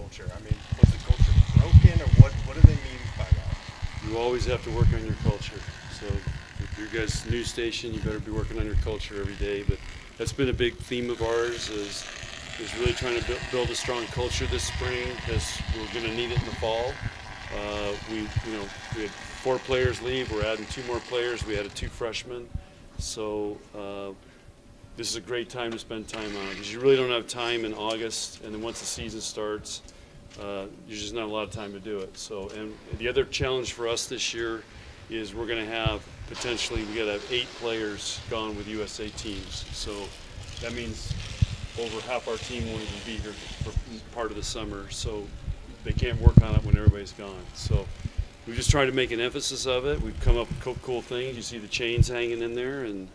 culture? I mean, was the culture broken, or what do they mean by that? You always have to work on your culture. So if your guys' news station, you better be working on your culture every day. But that's been a big theme of ours is really trying to build a strong culture this spring, because we're going to need it in the fall. We had 4 players leave. We're adding 2 more players. We added 2 freshmen. So this is a great time to spend time on it, because you really don't have time in August, and then once the season starts, there's just not a lot of time to do it. So, and the other challenge for us this year is we're going to have potentially, we got to have 8 players gone with USA teams. So that means over half our team won't even be here for part of the summer. So they can't work on it when everybody's gone. So we just tried to make an emphasis of it. We've come up with cool things. You see the chains hanging in there, and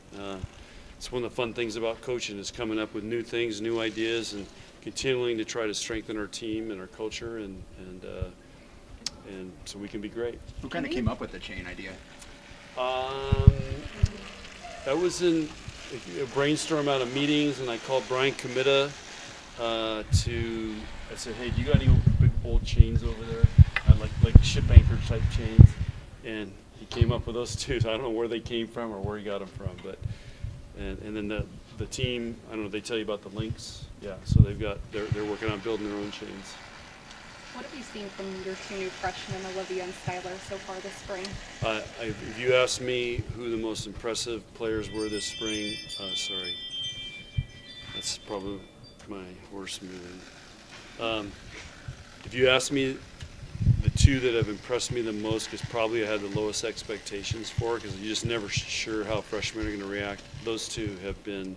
it's one of the fun things about coaching is coming up with new things, new ideas, and continuing to try to strengthen our team and our culture, and so we can be great. Who kind of came up with the chain idea? That was in a brainstorm out of meetings, and I called Brian Comita I said, hey, do you got any big old chains over there? Like ship anchor type chains, and he came up with those 2. So I don't know where they came from or where he got them from, but and then the team, I don't know, they tell you about the links. Yeah, so they're working on building their own chains. What have you seen from your 2 new freshmen, Olivia and Skylar, so far this spring? If you ask me who the most impressive players were this spring, sorry, that's probably my worst moving. If you ask me the 2 that have impressed me the most, because probably I had the lowest expectations for, because you're just never sure how freshmen are going to react, those 2 have been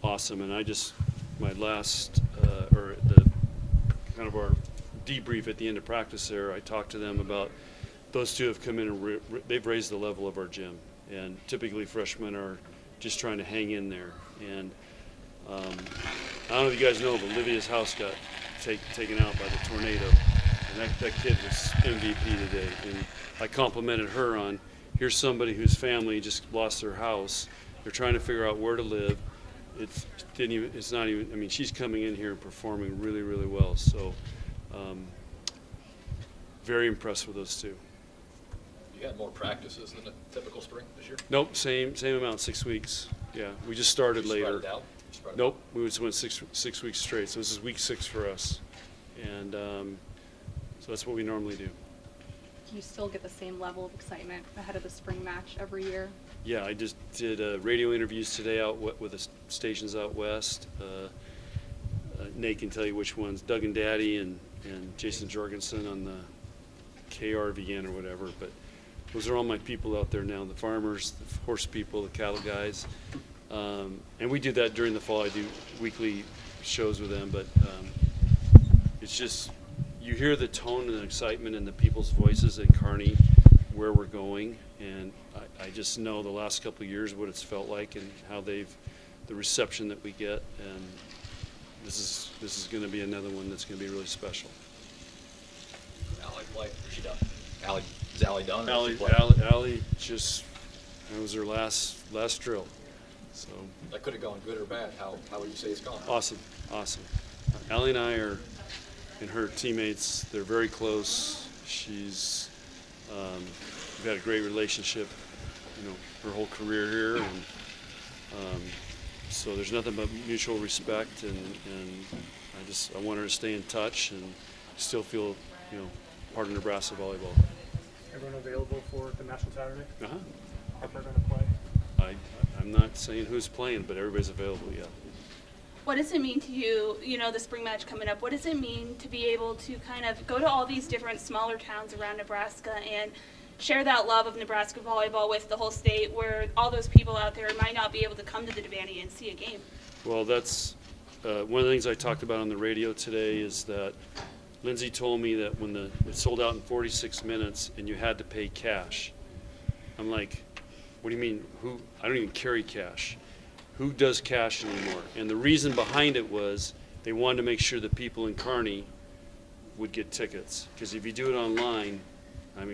awesome. And my last, or the kind of our debrief at the end of practice there, I talked to them about those 2 have come in and they've raised the level of our gym. And typically freshmen are just trying to hang in there. And I don't know if you guys know, but Olivia's house got taken out by the tornado. And that kid was MVP today. And I complimented her on, here's somebody whose family just lost their house. They're trying to figure out where to live. It's not even, I mean, she's coming in here and performing really, really well. So very impressed with those 2. You had more practices than a typical spring this year? Nope, same amount, 6 weeks. Yeah, we just started later. Spread it out? Nope, we just went six weeks straight. So this is week 6 for us, and so that's what we normally do. Do you still get the same level of excitement ahead of the spring match every year? Yeah, I just did radio interviews today out with the stations out west. Nate can tell you which ones. Doug and Daddy and Jason Jorgensen on the KRVN or whatever. But those are all my people out there now, the farmers, the horse people, the cattle guys. And we do that during the fall. I do weekly shows with them. But it's just, you hear the tone and the excitement in the people's voices in Kearney, where we're going. And I just know the last couple of years what it's felt like and how the reception that we get. And this is going to be another one that's going to be really special. Allie play? Is she done? Is Allie done? Allie just, that was her last drill. So that could have gone good or bad. How would you say it's gone? Awesome. Allie and I are, and her teammates, they're very close. She's, we've had a great relationship, her whole career here, and so there's nothing but mutual respect, and I want her to stay in touch and still feel, part of Nebraska volleyball. Everyone available for the match on Saturday? Uh-huh. Harper going to play? I'm not saying who's playing, but everybody's available, yeah. What does it mean to you, the spring match coming up, what does it mean to be able to kind of go to all these different smaller towns around Nebraska and share that love of Nebraska volleyball with the whole state, where all those people out there might not be able to come to the Devaney and see a game? Well, that's one of the things I talked about on the radio today, is that Lindsay told me that when it sold out in 46 minutes and you had to pay cash. I'm like, what do you mean? I don't even carry cash. Who does cash anymore? And the reason behind it was they wanted to make sure that people in Kearney would get tickets. Because if you do it online,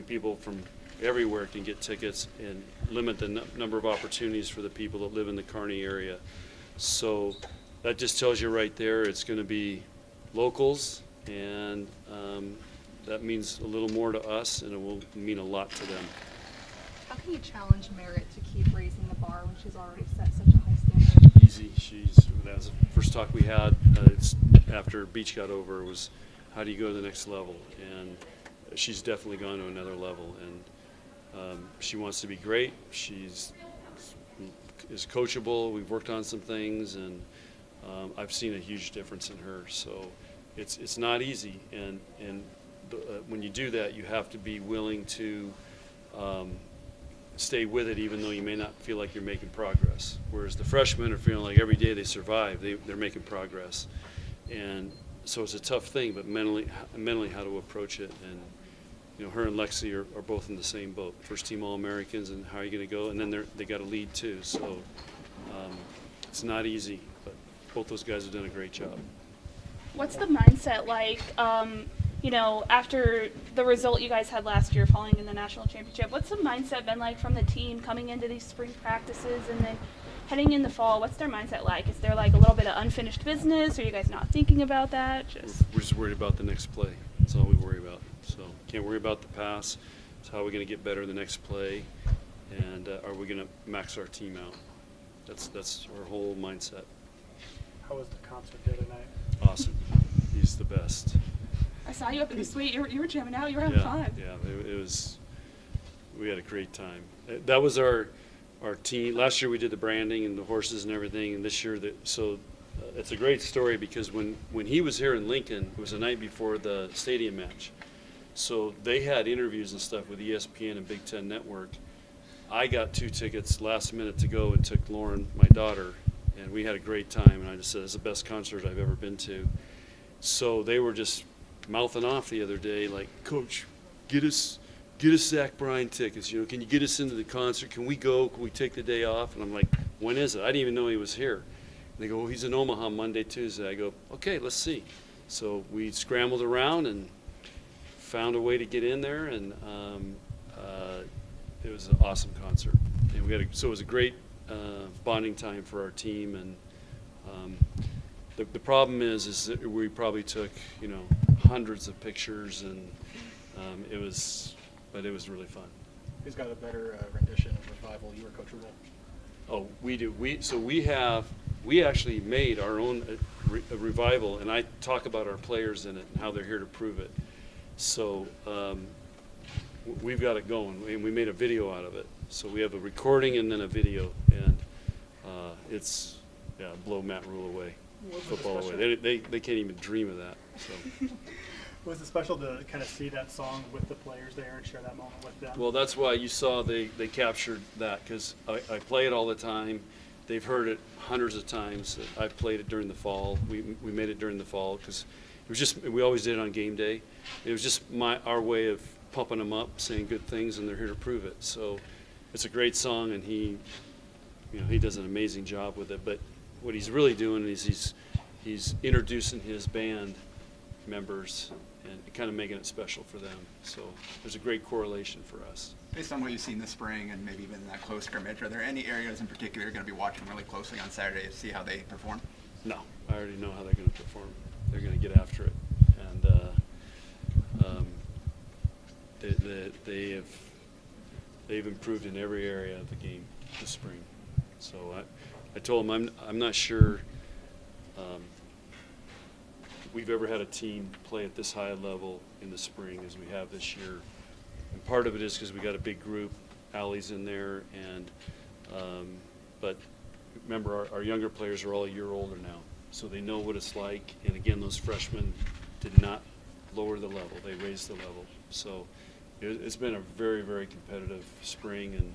people from everywhere can get tickets, and limit the number of opportunities for the people that live in the Kearney area. So that just tells you right there, it's going to be locals and that means a little more to us, and it will mean a lot to them. How can you challenge Merritt to keep raising the bar when she's already set such a high standard? Easy. That was the first talk we had. It's after Beach got over, was how do you go to the next level? And she's definitely gone to another level, and she wants to be great. She's is coachable. We've worked on some things, and I've seen a huge difference in her. So it's not easy, and when you do that, you have to be willing to stay with it, even though you may not feel like you're making progress. Whereas the freshmen are feeling like every day they survive, they're making progress, and so it's a tough thing. But mentally how to approach it, and you know, her and Lexi are both in the same boat. First team All-Americans, and how are you going to go? And then they got a lead too, so it's not easy. But both those guys have done a great job. What's the mindset like? You know, after the result you guys had last year, falling in the national championship, what's the mindset been like from the team coming into these spring practices and then heading in the fall? What's their mindset like? Is there like a little bit of unfinished business? Are you guys not thinking about that? We're just worried about the next play. That's all we worry about. So can't worry about the pass. It's how are we going to get better the next play, and are we going to max our team out? That's our whole mindset. How was the concert the other night? Awesome. He's the best. I saw you up in the suite. You were jamming out. You were having fun. Yeah, it was. We had a great time. That was our team. Last year we did the branding and the horses and everything, and this year it's a great story because when he was here in Lincoln, it was the night before the stadium match. So they had interviews and stuff with ESPN and Big Ten Network. I got 2 tickets last minute to go and took Lauren, my daughter, and we had a great time. And I just said it's the best concert I've ever been to. So they were just mouthing off the other day, like, Coach, get us Zack Bryan tickets. You know, can you get us into the concert? Can we go? Can we take the day off? And I'm like, when is it? I didn't even know he was here. And they go, well, he's in Omaha Monday, Tuesday. I go, okay, let's see. So we scrambled around and found a way to get in there, and it was an awesome concert. And so it was a great bonding time for our team. And the problem is that we probably took, you know, hundreds of pictures, and it was really fun. Who's got a better rendition of Revival, you or Coach Rule? Oh, we do. We actually made our own Revival, and I talk about our players in it and how they're here to prove it. So we've got it going, and we made a video out of it. So we have a recording and then a video, and blow Matt Rule away, football away. They can't even dream of that. So. Was it special to kind of see that song with the players there and share that moment with them? Well, that's why you saw they captured that, because I play it all the time. They've heard it hundreds of times. I've played it during the fall. We made it during the fall because it was just, we always did it on game day. It was just our way of pumping them up, saying good things, and they're here to prove it. So it's a great song, and he does an amazing job with it. But what he's really doing is he's introducing his band members and kind of making it special for them. So there's a great correlation for us. Based on what you've seen this spring and maybe even in that close scrimmage, are there any areas in particular you're going to be watching really closely on Saturday to see how they perform? No, I already know how they're going to perform. They're going to get after it, and they've improved in every area of the game this spring. So I told them I'm not sure we've ever had a team play at this high level in the spring as we have this year. And part of it is because we got a big group. Allie's in there, and but remember our younger players are all a year older now, so they know what it's like. And again, those freshmen did not lower the level; they raised the level. So it's been a very, very competitive spring,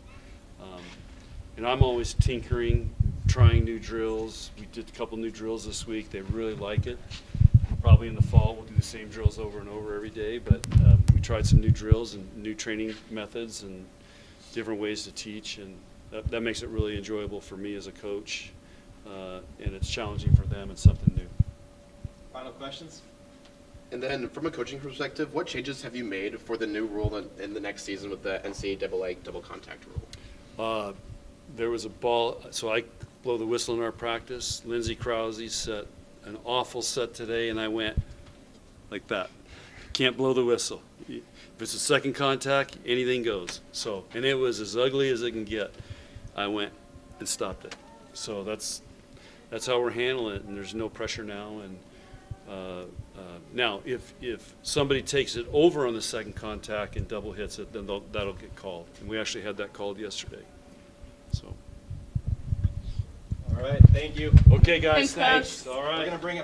and I'm always tinkering, trying new drills. We did a couple new drills this week. They really like it. Probably in the fall we'll do the same drills over and over every day, but we tried some new drills and new training methods and different ways to teach, and that makes it really enjoyable for me as a coach, and it's challenging for them. It's something new. Final questions? And then from a coaching perspective, what changes have you made for the new rule in the next season with the NCAA double contact rule? There was a ball, so I blow the whistle in our practice. Lindsey Krause set an awful set today, and I went, like that. Can't blow the whistle. If it's a second contact, anything goes. So, and it was as ugly as it can get. I went and stopped it. So that's how we're handling it, and there's no pressure now. And now, if somebody takes it over on the second contact and double hits it, then that'll get called. And we actually had that called yesterday. So. All right, thank you. Okay, guys. Thanks, Coach. All right. We're gonna bring it.